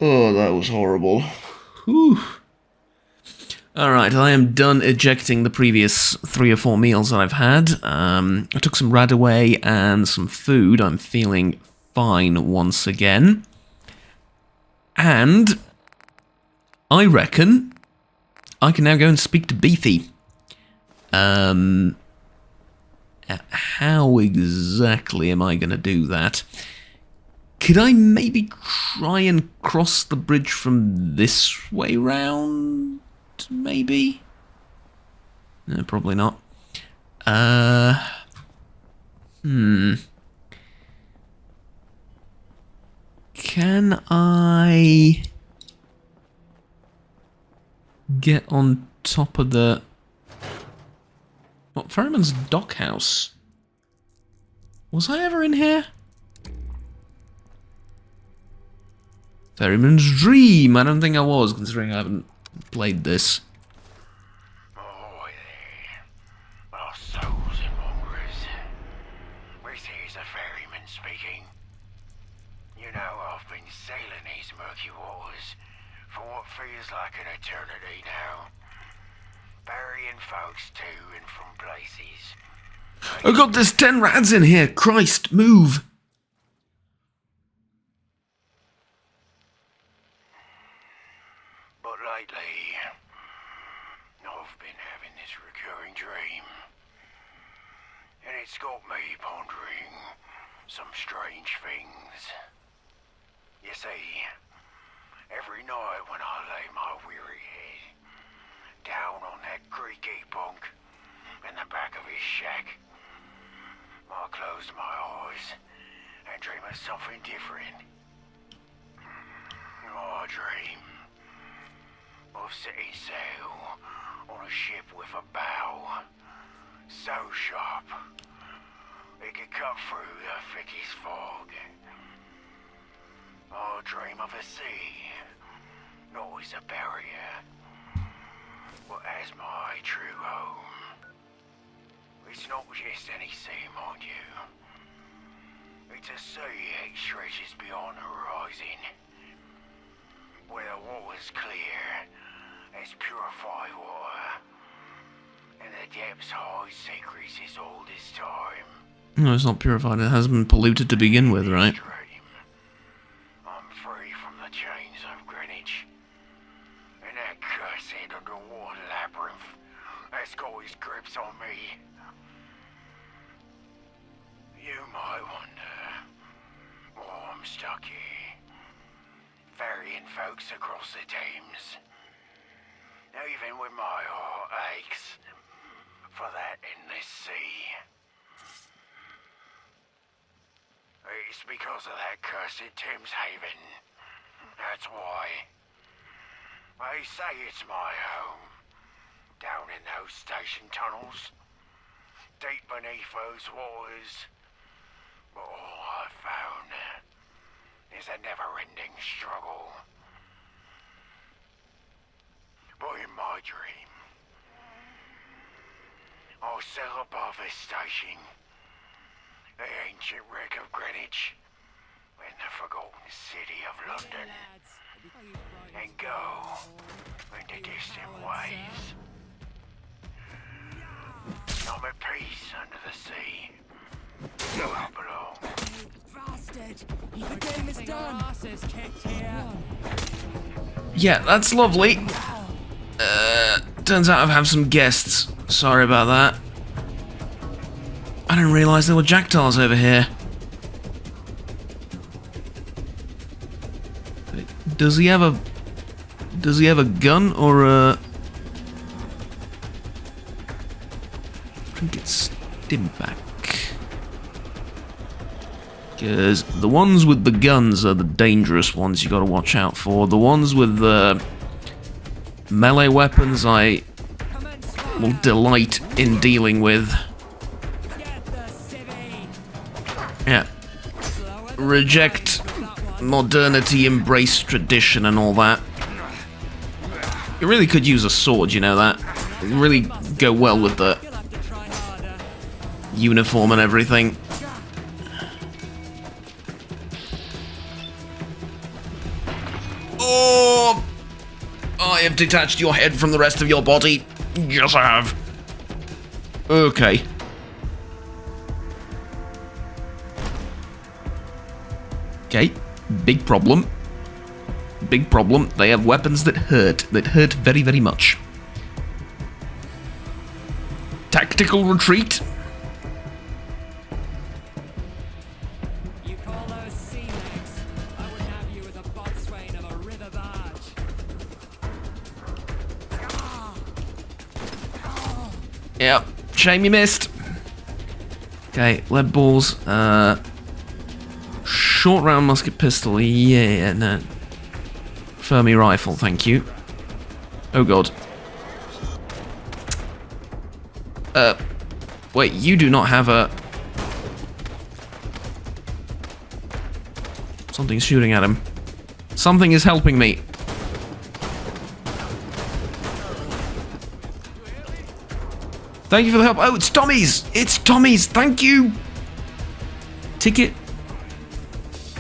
Oh, that was horrible. Whew. Alright, I am done ejecting the previous 3 or 4 meals that I've had. I took some rad away and some food. I'm feeling fine once again. And I reckon I can now go and speak to Beefy. How exactly am I going to do that? Could I maybe try and cross the bridge from this way round? Maybe? No, probably not. Can I get on top of the... What, Ferryman's Dockhouse? Was I ever in here? Ferryman's Dream! I don't think I was, considering I haven't played this. Oh, there. Our souls and wanderers. This is a ferryman speaking. You know, I've been sailing these murky waters for what feels like an eternity now. Burying folks to and from places. Oh god, there's 10 rads in here! Christ, move! But lately, I've been having this recurring dream. And it's got me pondering some strange things. You see, every night when I lay my weary head down on that creaky bunk in the back of his shack, I close my eyes and dream of something different. I dream of setting sail on a ship with a bow so sharp it could cut through the thickest fog. I dream of a sea, not as a barrier, but as my true home. It's not just any sea, mind you. It's a sea that stretches beyond the horizon, where the water's clear as purified water, and the depths hide secrets as old as time. No, it's not purified. It hasn't been polluted to begin with, right? I'm free from the chains of Greenwich, and that cursed underwater labyrinth has got his grips on me. You might wonder why I'm stuck here, ferrying folks across the Thames. Even when my heart aches for that endless sea. It's because of that cursed Thames Haven. That's why. They say it's my home, down in those station tunnels, deep beneath those waters. But all I've found is a never-ending struggle. But in my dream, I'll sail above this station, the ancient wreck of Greenwich, in the forgotten city of London, and go into distant waves. I'm at peace under the sea. I belong. Bastard! The game is done! Yeah, that's lovely. Turns out I have some guests. Sorry about that. I didn't realise there were jackdaws over here. Does he have a gun or a... Trinket Stimpak. Because the ones with the guns are the dangerous ones you gotta watch out for. The ones with the melee weapons I will delight in dealing with. Yeah. Reject modernity, embrace tradition and all that. You really could use a sword, you know that? It would really go well with the uniform and everything. Oh! I have detached your head from the rest of your body. Yes, I have. Okay. Okay. Big problem. Big problem. They have weapons that hurt very, very much. Tactical retreat. You call those sea legs? I wouldn't have you as a boatswain of a river barge. Yep. Shame you missed. Okay, lead balls. Short round musket pistol. Yeah, no. Fermi rifle, thank you. Oh god. Wait, you do not have a... Something's shooting at him. Something is helping me. Thank you for the help. Oh, it's Tommy's! It's Tommy's! Thank you! Ticket.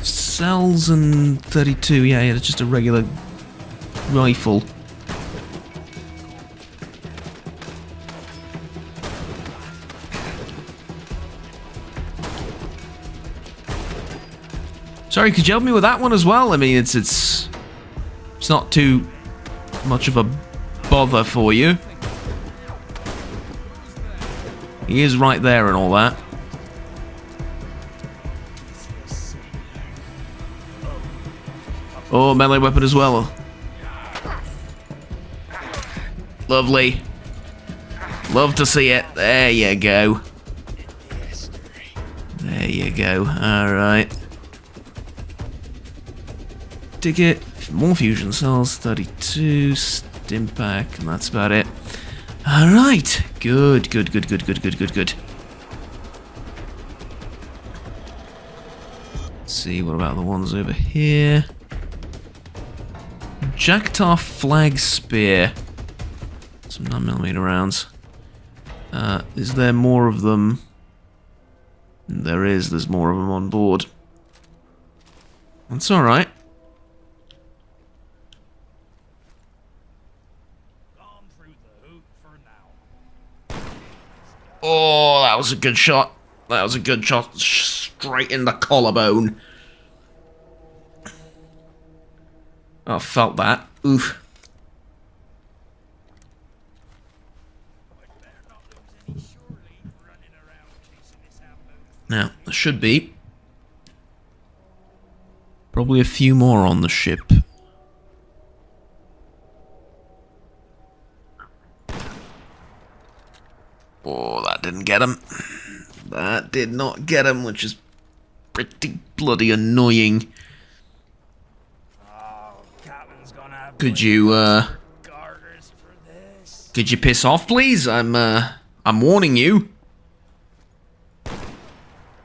Cells and 32. Yeah, it's just a regular rifle. Sorry, could you help me with that one as well? I mean, it's not too much of a bother for you. He is right there and all that. Oh, melee weapon as well. Lovely. Love to see it. There you go. There you go. Alright. Ticket. More fusion cells. 32. Stim pack. And that's about it. Alright. Good, good, good, good, good, good, good, good. Let's see, what about the ones over here? Jacktar flag spear. Some 9mm rounds. Is there more of them? There is, there's more of them on board. That's alright. Oh, that was a good shot. That was a good shot. Straight in the collarbone. Oh, felt that. Oof. Now, there should be probably a few more on the ship. Oh, that didn't get him. That did not get him, which is pretty bloody annoying. Could you, could you piss off, please? I'm warning you.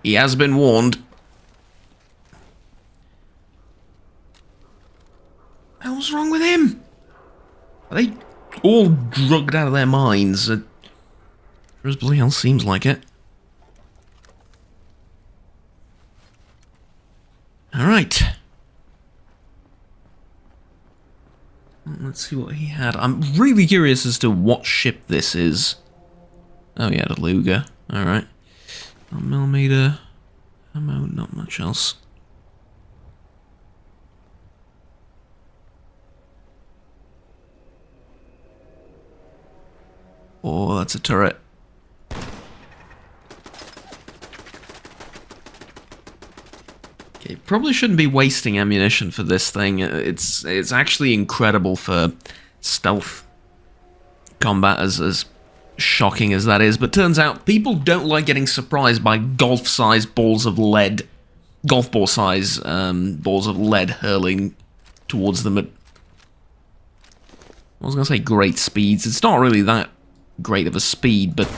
He has been warned. What the hell's wrong with him? Are they all drugged out of their minds? As bloody hell seems like it. Alright. Let's see what he had. I'm really curious as to what ship this is. Oh, he had a Luger. Alright. 1mm ammo, not much else. Oh, that's a turret. Okay, probably shouldn't be wasting ammunition for this thing. It's actually incredible for stealth combat, as shocking as that is. But turns out people don't like getting surprised by golf-sized balls of lead, golf ball-size balls of lead hurling towards them at, I was gonna say great speeds. It's not really that great of a speed, but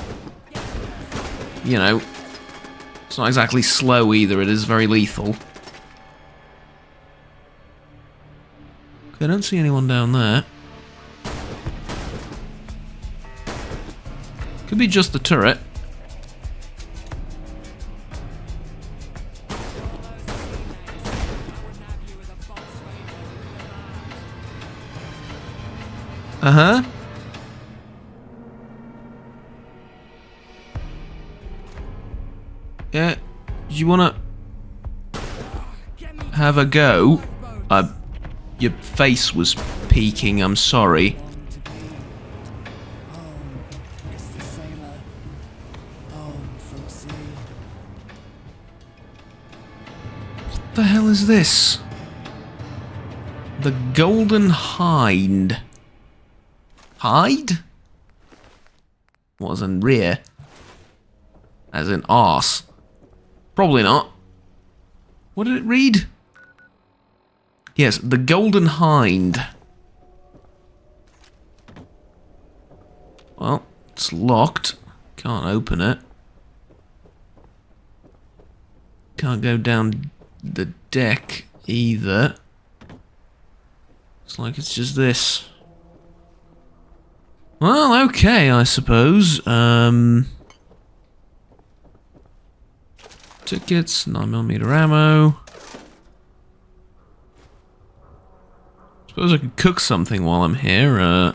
you know, it's not exactly slow either. It is very lethal. I don't see anyone down there. Could be just the turret. Uh-huh. Yeah, you wanna have a go? Your face was peeking, I'm sorry. What the hell is this? The Golden Hind. Hide? What, as in rear? As in arse? Probably not. What did it read? Yes, the Golden Hind. Well, it's locked. Can't open it. Can't go down the deck either. It's like it's just this. Well, okay, I suppose. Tickets, 9mm ammo. Suppose I could cook something while I'm here.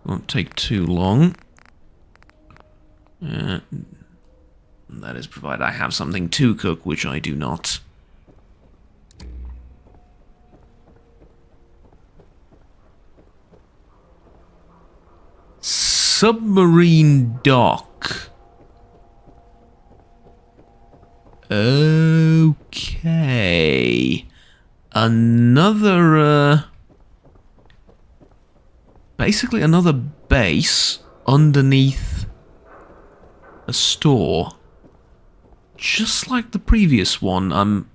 Won't take too long. That is provided I have something to cook, which I do not. Submarine dock. Okay. Another, basically another base underneath a store. Just like the previous one, I'm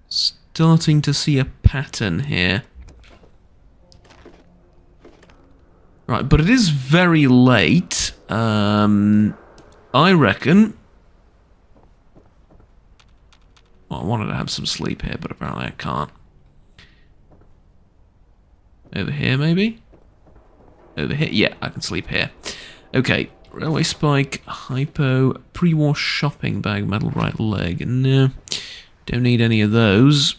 starting to see a pattern here. Right, but it is very late. I reckon... Well, I wanted to have some sleep here, but apparently I can't. Over here, maybe? Over here? Yeah, I can sleep here. Okay, railway spike, hypo, pre-war shopping bag, metal right leg. No, don't need any of those.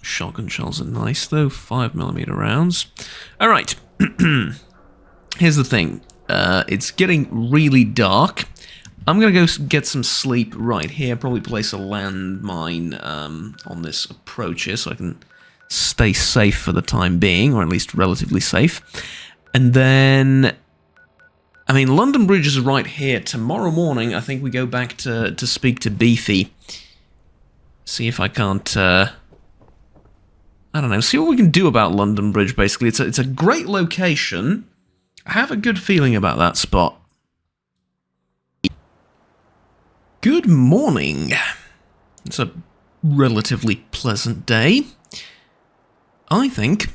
Shotgun shells are nice, though. 5mm rounds. Alright. Here's the thing. It's getting really dark. I'm gonna go get some sleep right here. Probably place a landmine on this approach here so I can stay safe for the time being, or at least relatively safe. And then... I mean, London Bridge is right here. Tomorrow morning, I think we go back to speak to Beefy. See if I can't... I don't know, see what we can do about London Bridge, basically. It's a great location. I have a good feeling about that spot. Good morning. It's a relatively pleasant day. I think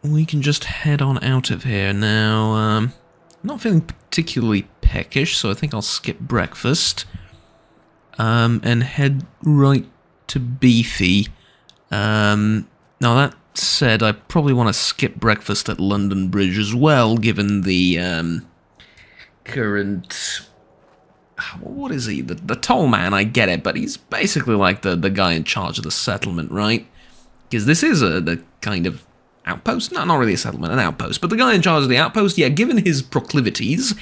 we can just head on out of here now. I'm not feeling particularly peckish, so I think I'll skip breakfast. And head right to Beefy. Now that said, I probably want to skip breakfast at London Bridge as well, given the current... What is he? The toll man, I get it, but he's basically like the guy in charge of the settlement, right? Because this is the kind of outpost? No, not really a settlement, an outpost. But the guy in charge of the outpost, yeah, given his proclivities,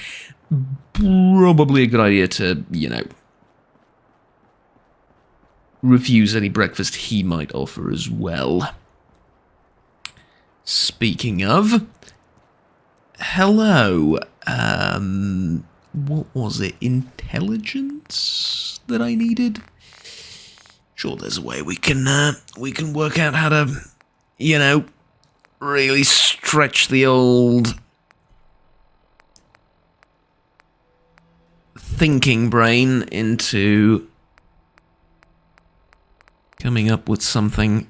probably a good idea to, you know, refuse any breakfast he might offer as well. Speaking of, hello, what was it, intelligence that I needed? Sure, there's a way we can work out how to, you know, really stretch the old thinking brain into coming up with something.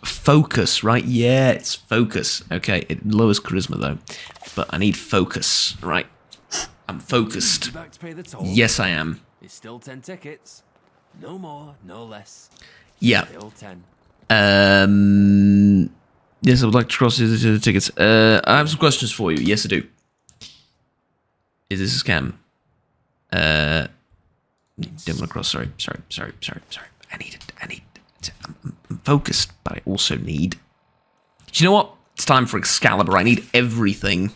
Focus, right? Yeah, it's focus. Okay, it lowers charisma though, but I need focus, right? I'm focused. You back to pay the toll? Yes, I am. It's still 10 tickets. No more, no less. Yeah. Still 10. Yes, I would like to cross the tickets. I have some questions for you. Yes, I do. Is this a scam? Don't want to cross. Sorry. I need it. focused, but I also need... Do you know what? It's time for Excalibur. I need everything.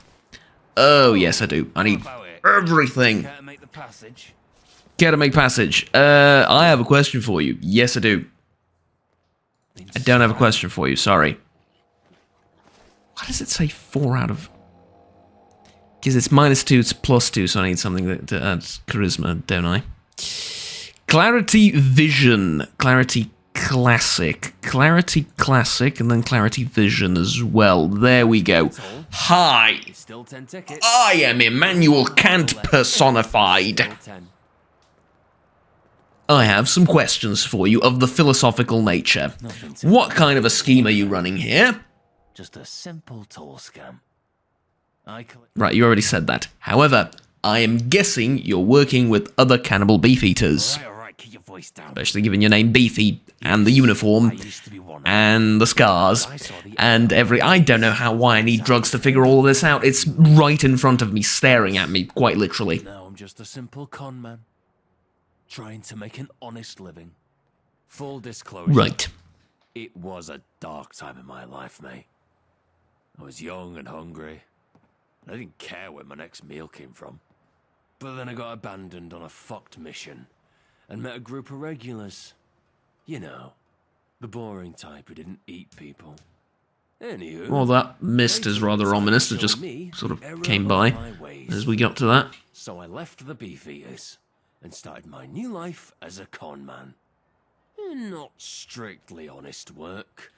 Oh, yes, I do. I need everything. Care to make the passage? Care to make passage. I have a question for you. Yes, I do. I don't have a question for you. Sorry. Why does it say 4 out of... Because it's -2, it's +2, so I need something that adds charisma, don't I? Clarity Vision. Clarity Classic. Clarity Classic, and then Clarity Vision as well. There we go. Hi! Still 10 tickets. I am Immanuel Kant personified. Still 10. I have some questions for you of the philosophical nature. What kind of a scheme are you running here? Just a simple toll scam. Right, you already said that. However, I am guessing you're working with other cannibal beef eaters. Alright, keep your voice down. Especially given your name Beefy, and the uniform, and the scars, and every... I don't know why I need drugs to figure all of this out. It's right in front of me, staring at me, quite literally. Now I'm just a simple con man. Trying to make an honest living. Full disclosure. Right. It was a dark time in my life, mate. I was young and hungry. I didn't care where my next meal came from. But then I got abandoned on a fucked mission and met a group of regulars. You know, the boring type who didn't eat people. Anywho, Well, that mist is rather ominous. It just sort of came by as we got to that. So I left the beef eaters and started my new life as a con man. Not strictly honest work,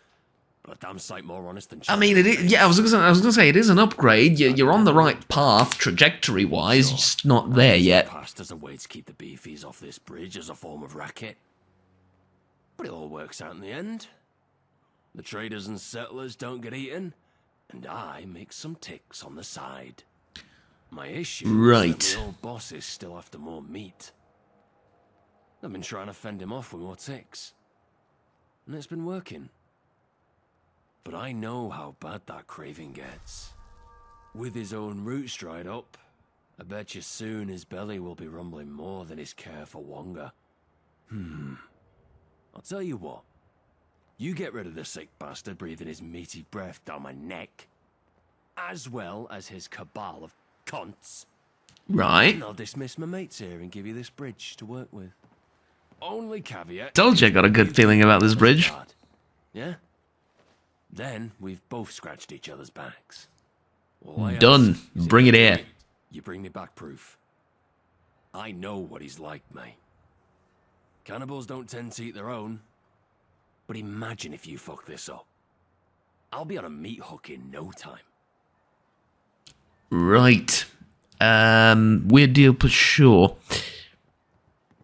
but a damn sight more honest than... I mean, it is, yeah, I was gonna say, it is an upgrade. You're on the right path, trajectory-wise, just not there yet. Passed as a way to keep the beefies off this bridge as a form of racket. But it all works out in the end. The traders and settlers don't get eaten, and I make some ticks on the side. My issue Right. is that the old boss is still after more meat. I've been trying to fend him off with more ticks, and it's been working. But I know how bad that craving gets. With his own roots dried up, I bet you soon his belly will be rumbling more than his care for Wonga. I'll tell you what. You get rid of the sick bastard breathing his meaty breath down my neck, as well as his cabal of cunts. Right. And I'll dismiss my mates here and give you this bridge to work with. Only caveat... Told you I got a good feeling about this bridge. Yeah? Then we've both scratched each other's backs. All I Done. ask is Bring if it here. You bring me back proof. I know what he's like, mate. Cannibals don't tend to eat their own. But imagine if you fuck this up. I'll be on a meat hook in no time. Right. Weird deal, but sure.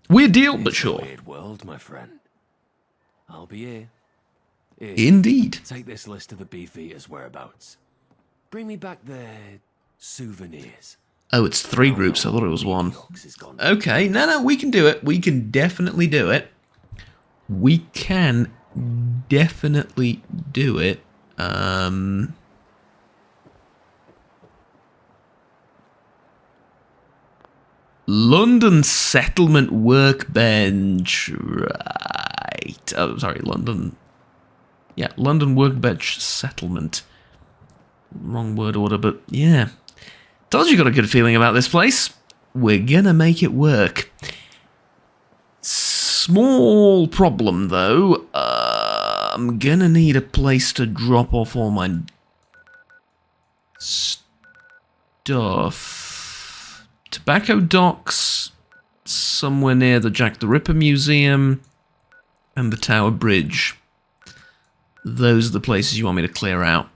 Weird deal, but It's a sure. weird world, my friend. I'll be here. Here, Indeed. take this list of the beef eaters' whereabouts. Bring me back their souvenirs. Oh, it's 3 groups. I thought it was 1. Ox is gone. Okay, no, we can do it. We can definitely do it. We can definitely do it. London Settlement Workbench. Right. Oh, sorry, London. Yeah, London Workbench Settlement. Wrong word order, but yeah. Told you got a good feeling about this place. We're gonna make it work. Small problem, though. I'm gonna need a place to drop off all my stuff. Tobacco docks, somewhere near the Jack the Ripper Museum, and the Tower Bridge. Those are the places you want me to clear out.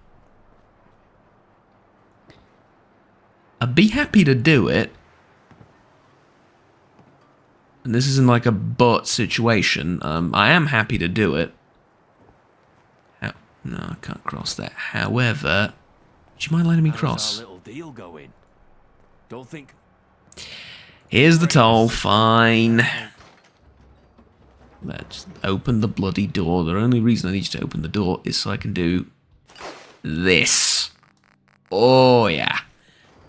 I'd be happy to do it. And this isn't like a but situation. I am happy to do it. No, I can't cross that. However, do you mind letting me How's cross? our little deal going? Don't think... Here's the toll, fine. Let's open the bloody door. The only reason I need you to open the door is so I can do this. Oh, yeah.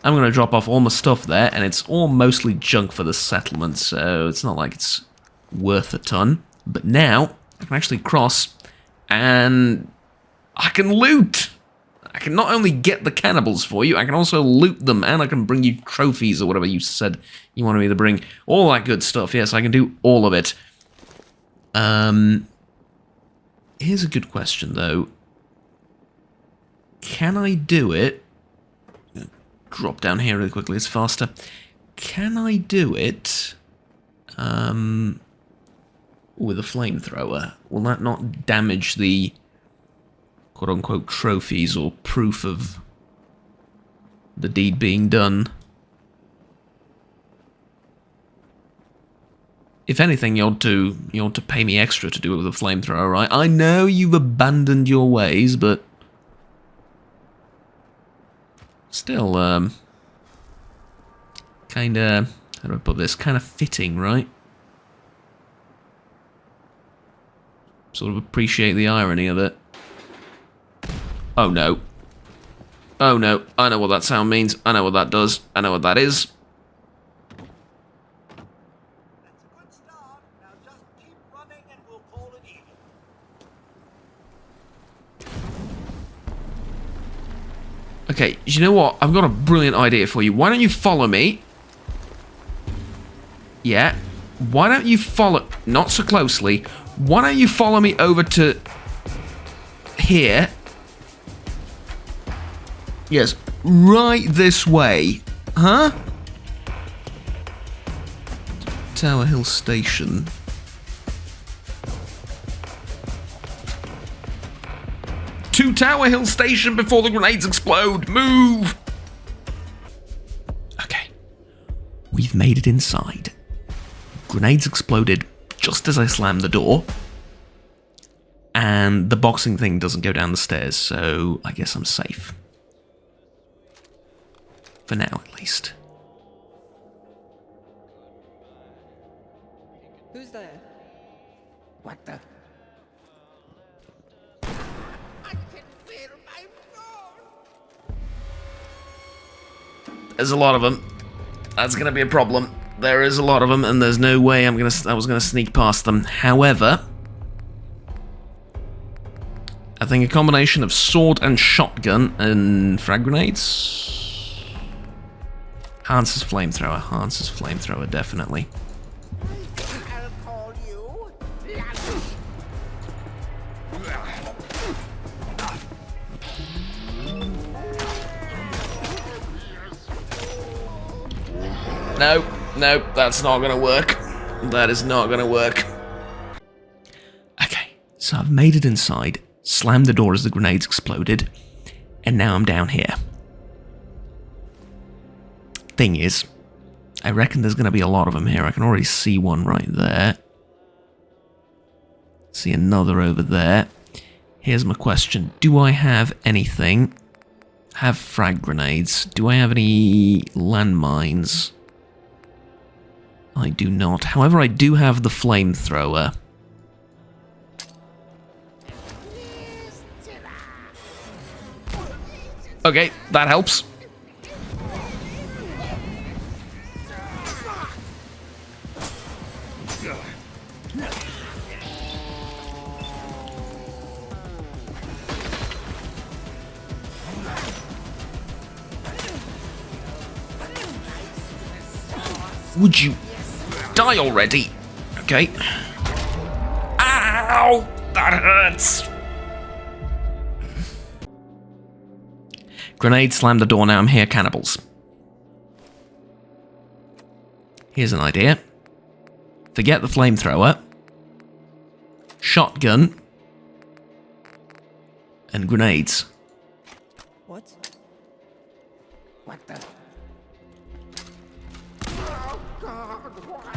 I'm going to drop off all my stuff there, and it's all mostly junk for the settlement, so it's not like it's worth a ton. But now, I can actually cross and I can loot. I can not only get the cannibals for you, I can also loot them, and I can bring you trophies or whatever you said you wanted me to bring. All that good stuff. Yes, I can do all of it. Here's a good question, though. Can I do it? Drop down here really quickly, it's faster. Can I do it with a flamethrower? Will that not damage the quote-unquote trophies or proof of the deed being done? If anything, you ought to pay me extra to do it with a flamethrower, right? I know you've abandoned your ways, but still, kinda, how do I put this? Kinda fitting, right? Sort of appreciate the irony of it. Oh no. Oh no, I know what that sound means. I know what that does. I know what that is. That's a good start. Now just keep running and we'll call it even. Okay, you know what? I've got a brilliant idea for you. Why don't you follow me? Yeah. Why don't you follow... Not so closely. Why don't you follow me over to... here? Yes, right this way. Huh? Tower Hill Station. To Tower Hill Station before the grenades explode. Move! Okay. We've made it inside. Grenades exploded just as I slammed the door. And the boxing thing doesn't go down the stairs, so I guess I'm safe. For now, at least. Who's there? What the? There's a lot of them. That's gonna be a problem. There is a lot of them, and there's no way I was gonna sneak past them. However, I think a combination of sword and shotgun and frag grenades. Hans's flamethrower, definitely. I'll call you. No, that's not gonna work. That is not gonna work. Okay, so I've made it inside, slammed the door as the grenades exploded, and now I'm down here. Thing is, I reckon there's gonna be a lot of them here. I can already see one right there. See another over there. Here's my question. Do I have anything? Have frag grenades. Do I have any landmines? I do not. However, I do have the flamethrower. Okay, that helps. Would you die already? Okay. Ow! That hurts! Grenade slammed the door, now I'm here, cannibals. Here's an idea. Forget the flamethrower. Shotgun. And grenades. What? What the? Oh God! Why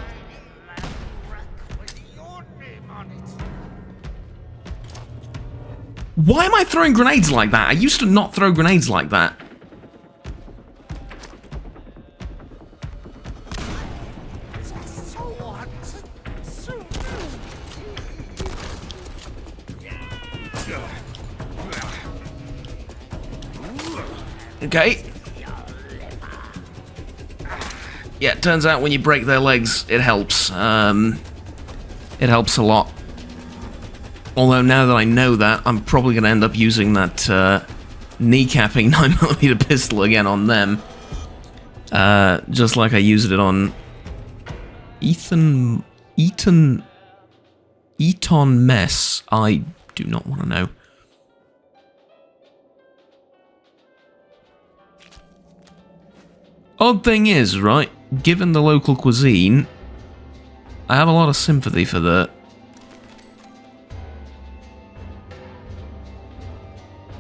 that wreck with your name on it? Why am I throwing grenades like that? I used to not throw grenades like that. So what? So Okay. Yeah, it turns out when you break their legs, it helps. It helps a lot. Although now that I know that, I'm probably going to end up using that kneecapping 9mm pistol again on them. Just like I used it on Eton Mess. I do not want to know. Odd thing is, right, given the local cuisine, I have a lot of sympathy for the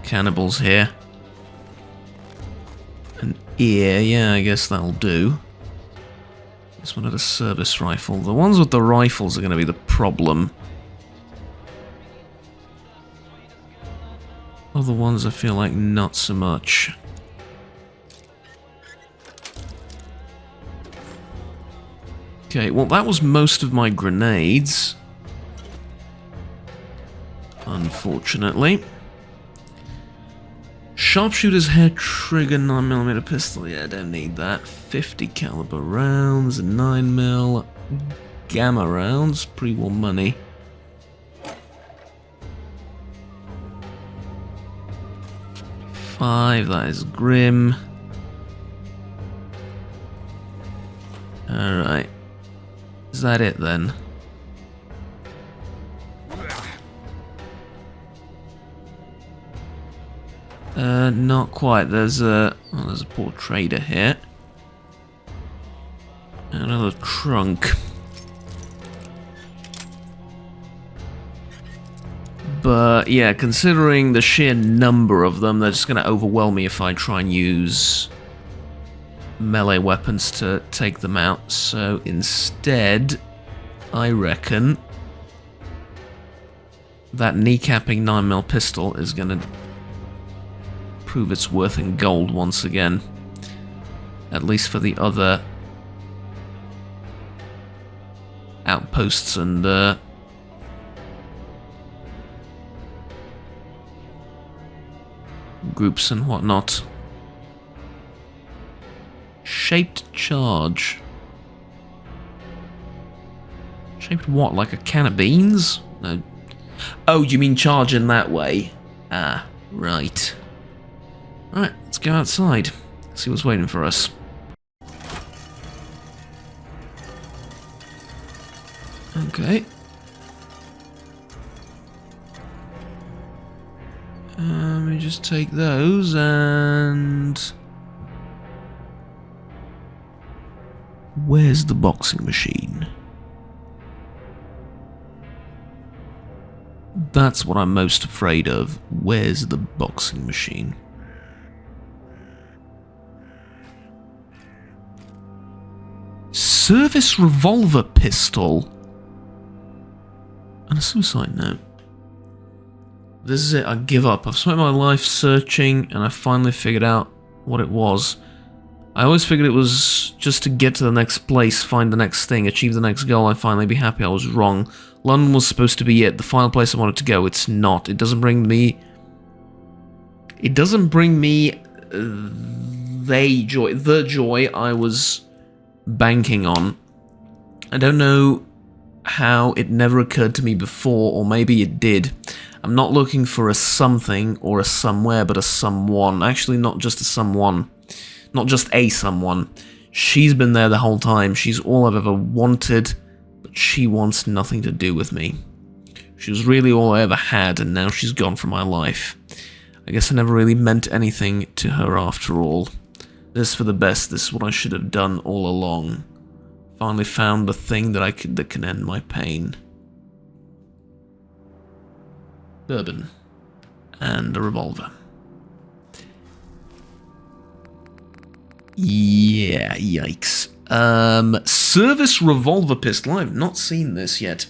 cannibals here. An ear, yeah, I guess that'll do. This one had a service rifle. The ones with the rifles are going to be the problem. Other ones I feel like not so much. Okay, well that was most of my grenades. Unfortunately. Sharpshooter's hair trigger 9mm pistol. Yeah, don't need that. 50 caliber rounds, 9mm gamma rounds, pre-war money. Five, that is grim. Alright. Is that it then? Not quite. There's a poor trader here. Another trunk. But yeah, considering the sheer number of them, they're just going to overwhelm me if I try and use melee weapons to take them out. So instead, I reckon that kneecapping 9mm pistol is going to prove its worth in gold once again. At least for the other outposts and groups and whatnot. Shaped charge. Shaped what? Like a can of beans? No. Oh, you mean charge in that way? Ah, right. Right, let's go outside. See what's waiting for us. Okay. Let me just take those and... Where's the boxing machine? That's what I'm most afraid of. Where's the boxing machine? Service revolver pistol. And a suicide note. This is it, I give up. I've spent my life searching and I finally figured out what it was. I always figured it was just to get to the next place, find the next thing, achieve the next goal, I'd finally be happy. I was wrong. London was supposed to be it, the final place I wanted to go. It's not. It doesn't bring me... It doesn't bring me the joy I was banking on. I don't know how it never occurred to me before, or maybe it did. I'm not looking for a something or a somewhere, but a someone. Actually, not just a someone. Not just a someone. She's been there the whole time. She's all I've ever wanted, but she wants nothing to do with me. She was really all I ever had, and now she's gone from my life. I guess I never really meant anything to her after all. This is for the best. This is what I should have done all along. Finally found the thing that can end my pain. Bourbon. And a revolver. Yeah, yikes. Service revolver pistol. I've not seen this yet.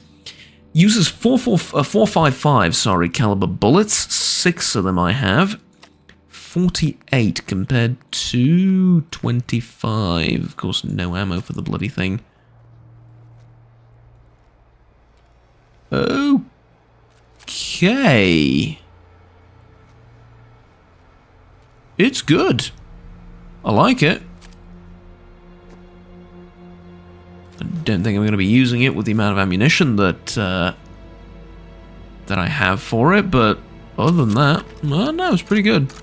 Uses 455, caliber bullets. 6 of them I have. 48 compared to 25. Of course, no ammo for the bloody thing. Okay. It's good. I like it. I don't think I'm going to be using it with the amount of ammunition that that I have for it, but other than that, no, it's pretty good.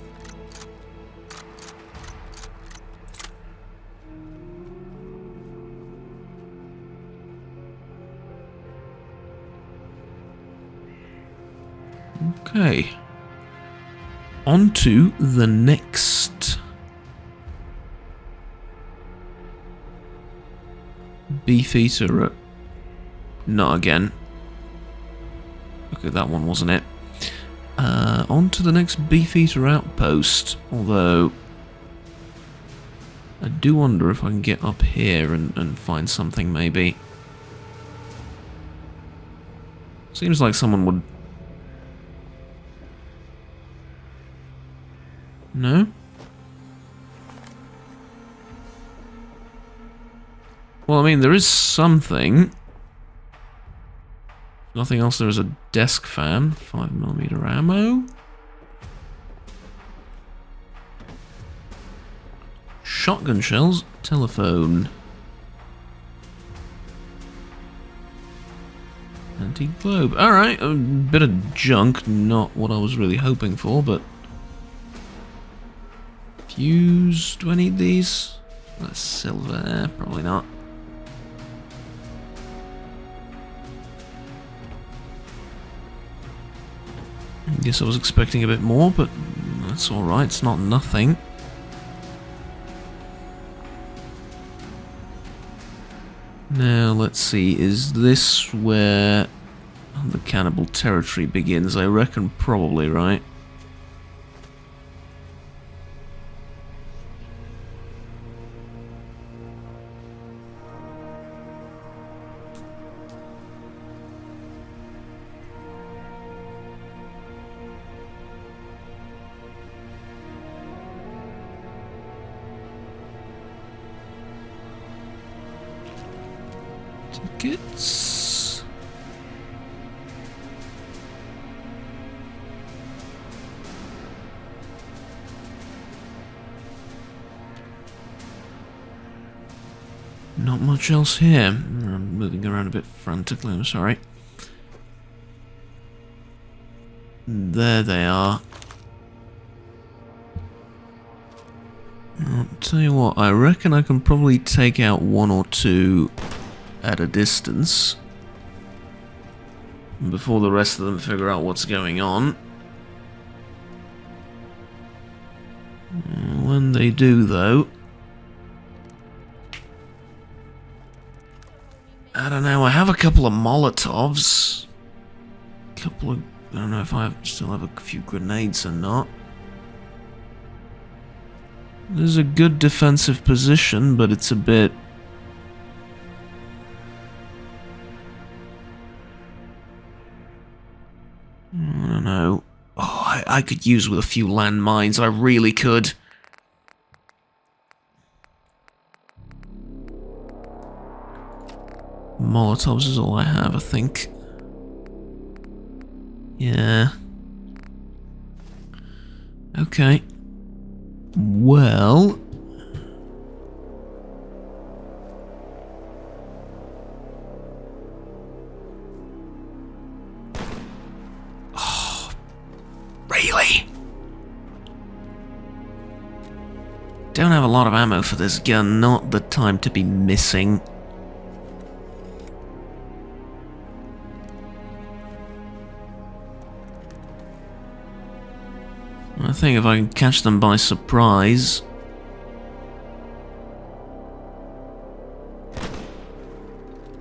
Okay. On to the next Beefeater. Not again. Okay, that one wasn't it. On to the next Beefeater outpost. Although, I do wonder if I can get up here and find something, maybe. Seems like someone would... No? Well, I mean, there is something. Nothing else, there is a desk fan. 5mm ammo. Shotgun shells. Telephone. Anti-globe. Alright, a bit of junk. Not what I was really hoping for, but... Fuse. Do I need these? That's silver. Probably not. Guess I was expecting a bit more, but that's alright, it's not nothing. Now, let's see, is this where the cannibal territory begins? I reckon probably, right? Tickets. Not much else here. I'm moving around a bit frantically, I'm sorry. There they are. I'll tell you what, I reckon I can probably take out one or two at a distance before the rest of them figure out what's going on. When they do, though, I don't know, I have a couple of Molotovs. I don't know if I still have a few grenades or not. There's a good defensive position, but it's a bit... I don't know. Oh, I could use with a few landmines, I really could. Molotovs is all I have, I think. Yeah. Okay. Well... Oh, really? Don't have a lot of ammo for this gun, not the time to be missing. I think if I can catch them by surprise...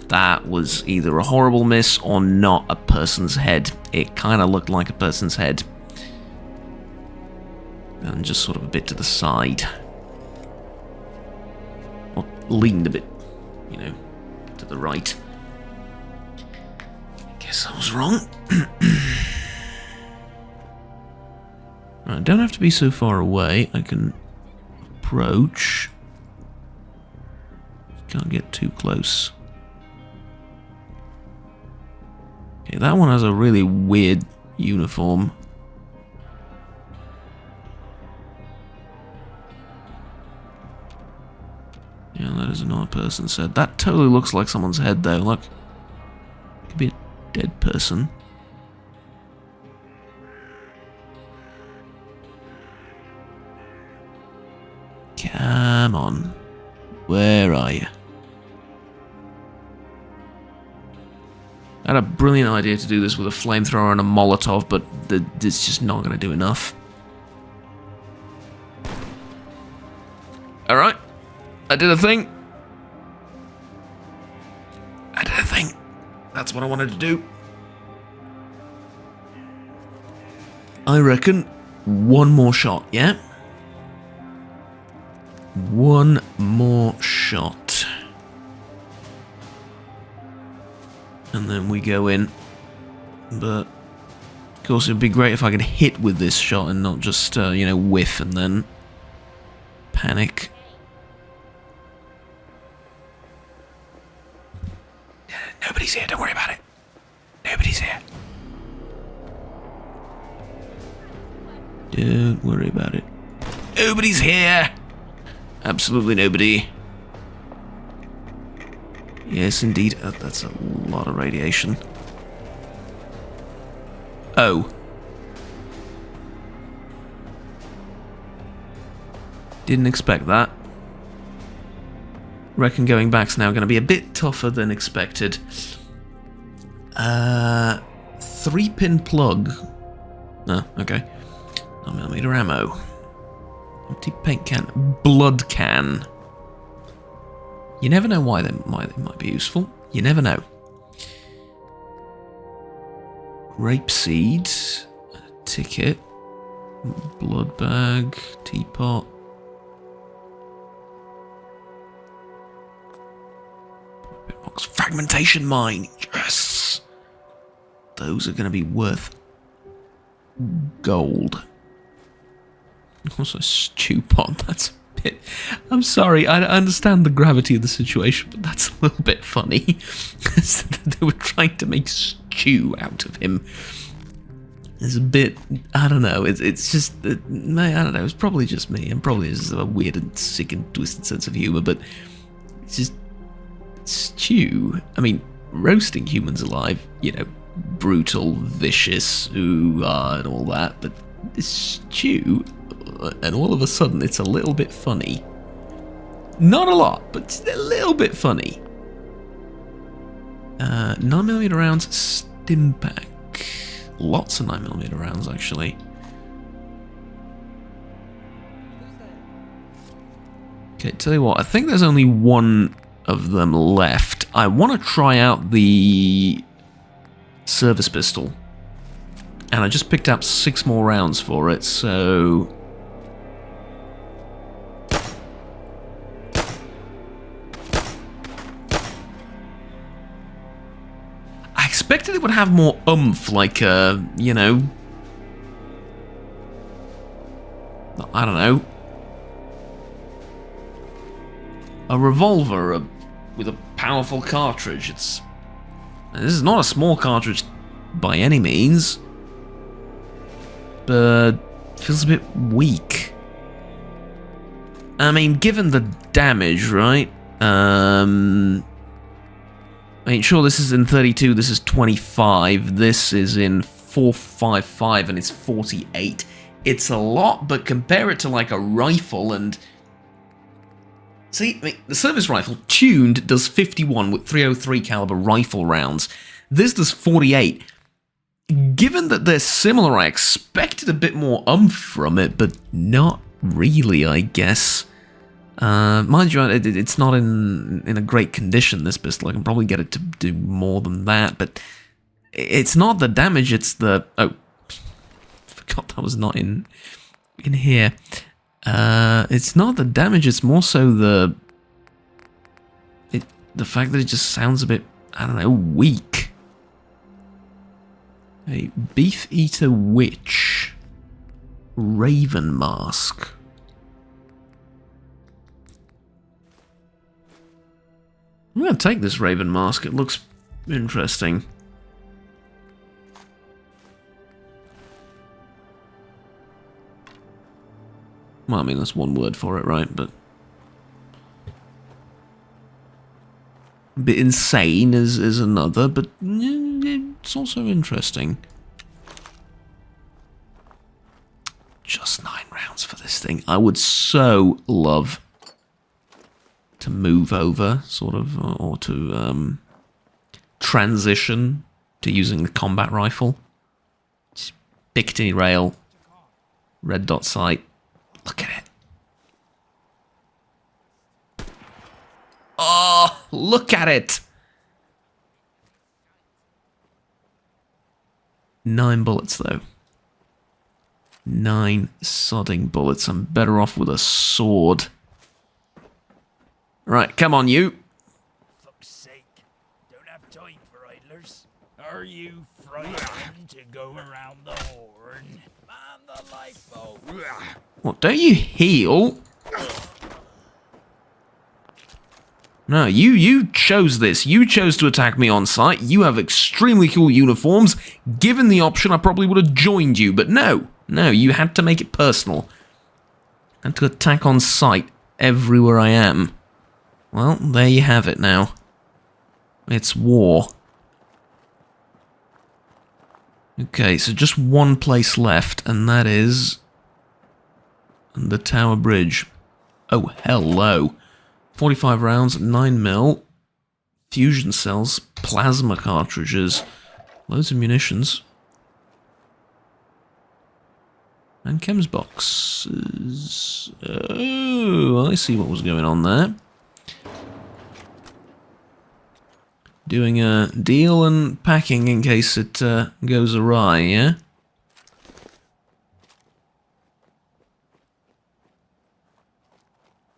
That was either a horrible miss or not a person's head. It kind of looked like a person's head. And just sort of a bit to the side. Or leaned a bit, you know, to the right. Guess I was wrong. I don't have to be so far away. I can approach. Can't get too close. Okay, that one has a really weird uniform. Yeah, that is another person's head. That totally looks like someone's head, though. Look, could be a dead person. Come on. Where are you? I had a brilliant idea to do this with a flamethrower and a Molotov, but it's just not going to do enough. Alright. I did a thing. I did a thing. That's what I wanted to do. I reckon one more shot, yeah? One more shot. And then we go in. But, of course, it would be great if I could hit with this shot and not just, you know, whiff and then panic. Nobody's here, don't worry about it. Nobody's here. Don't worry about it. Nobody's here! Absolutely nobody. Yes, indeed. That's a lot of radiation. Oh. Didn't expect that. Reckon going back's now going to be a bit tougher than expected. 3-pin plug. Oh, okay. 9mm ammo. Empty paint can. Blood can. You never know why they might be useful. You never know. Rapeseed. Ticket. Blood bag. Teapot. Fragmentation mine. Yes. Those are going to be worth gold. Also, stew pot. That's a bit. I'm sorry. I understand the gravity of the situation, but that's a little bit funny. They were trying to make stew out of him. It's a bit. I don't know. It's just. I don't know. It's probably just me. I'm probably just a weird and sick and twisted sense of humor, but it's just. Stew. I mean, roasting humans alive, you know, brutal, vicious, and all that, but this stew, and all of a sudden it's a little bit funny. Not a lot, but just a little bit funny. 9mm rounds, Stimpack. Lots of 9mm rounds, actually. Okay, tell you what, I think there's only one of them left. I want to try out the service pistol, and I just picked up 6 more rounds for it, so I expected it would have more oomph, like you know, I don't know, a revolver, with a powerful cartridge. This is not a small cartridge by any means, but feels a bit weak. I mean, given the damage, right? I mean, sure, this is in 32, this is 25, this is in 455, and it's 48. It's a lot, but compare it to like a rifle and... See, I mean, the service rifle, tuned, does 51 with 303 caliber rifle rounds. This does 48. Given that they're similar, I expected a bit more oomph from it, but not really, I guess. Mind you, it's not in a great condition, this pistol. I can probably get it to do more than that, but it's not the damage, it's the... Oh, forgot that was not in here. It's not the damage, it's more so the fact that it just sounds a bit, I don't know, weak. A Beef Eater Witch. Raven Mask. I'm going to take this Raven Mask, it looks interesting. Well, I mean, that's one word for it, right? But a bit insane is another, but it's also interesting. Just 9 rounds for this thing. I would so love to move over, sort of, or to transition to using the combat rifle. Just Piccadilly rail, red dot sight. Look at it. Oh, look at it! 9 bullets, though. 9 sodding bullets. I'm better off with a sword. Right, come on, you. Fuck's sake. Don't have time for idlers. Are you frightened to go around the horn? Man the lifeboat. What, don't you heal? No, you chose this. You chose to attack me on sight. You have extremely cool uniforms. Given the option, I probably would have joined you, but no. No, you had to make it personal. And to attack on sight everywhere I am. Well, there you have it now. It's war. Okay, so just one place left, and that is the Tower Bridge. Oh, hello. 45 rounds, 9mm, fusion cells, plasma cartridges, loads of munitions, and chems boxes. Oh, I see what was going on there. Doing a deal and packing in case it goes awry, yeah?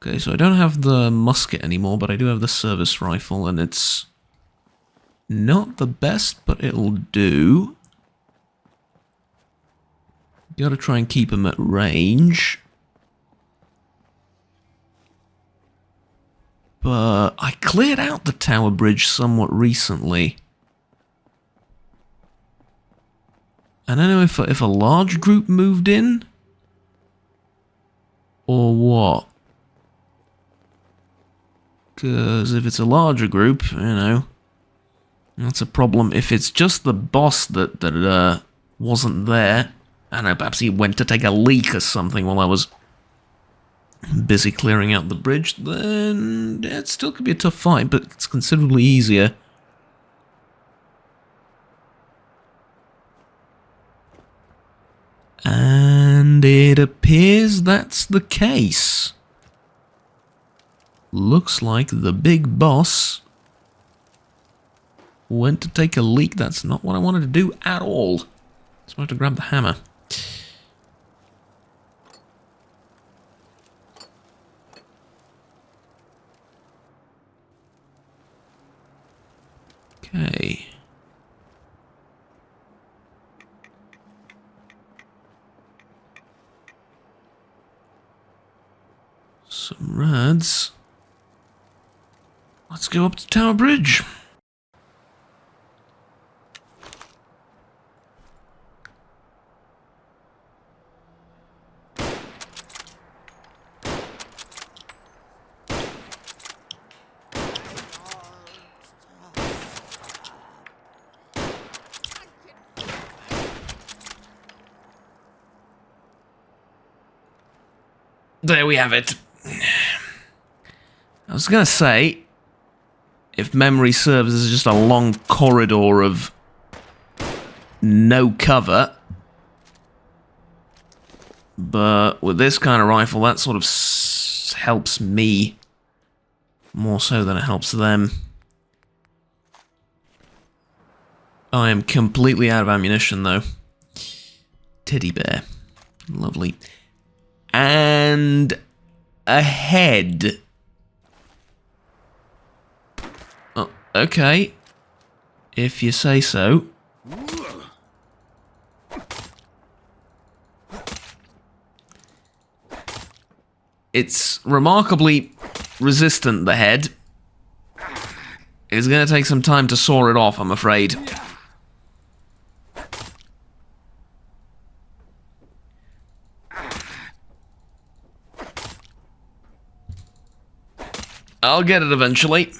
Okay, so I don't have the musket anymore, but I do have the service rifle, and it's not the best, but it'll do. Gotta try and keep him at range. But I cleared out the Tower Bridge somewhat recently. I don't know if a large group moved in, or what. Because if it's a larger group, you know, that's a problem. If it's just the boss that wasn't there, I don't know, perhaps he went to take a leak or something while I was busy clearing out the bridge, then it still could be a tough fight, but it's considerably easier. And it appears that's the case. Looks like the big boss went to take a leak. That's not what I wanted to do at all. So I have to grab the hammer. Okay. Some rads. Let's go up to Tower Bridge. There we have it. I was gonna say, if memory serves, this is just a long corridor of no cover. But with this kind of rifle, that sort of helps me more so than it helps them. I am completely out of ammunition, though. Teddy bear. Lovely. And ahead. Oh, okay. If you say so. It's remarkably resistant, the head. It's going to take some time to saw it off, I'm afraid. I'll get it eventually.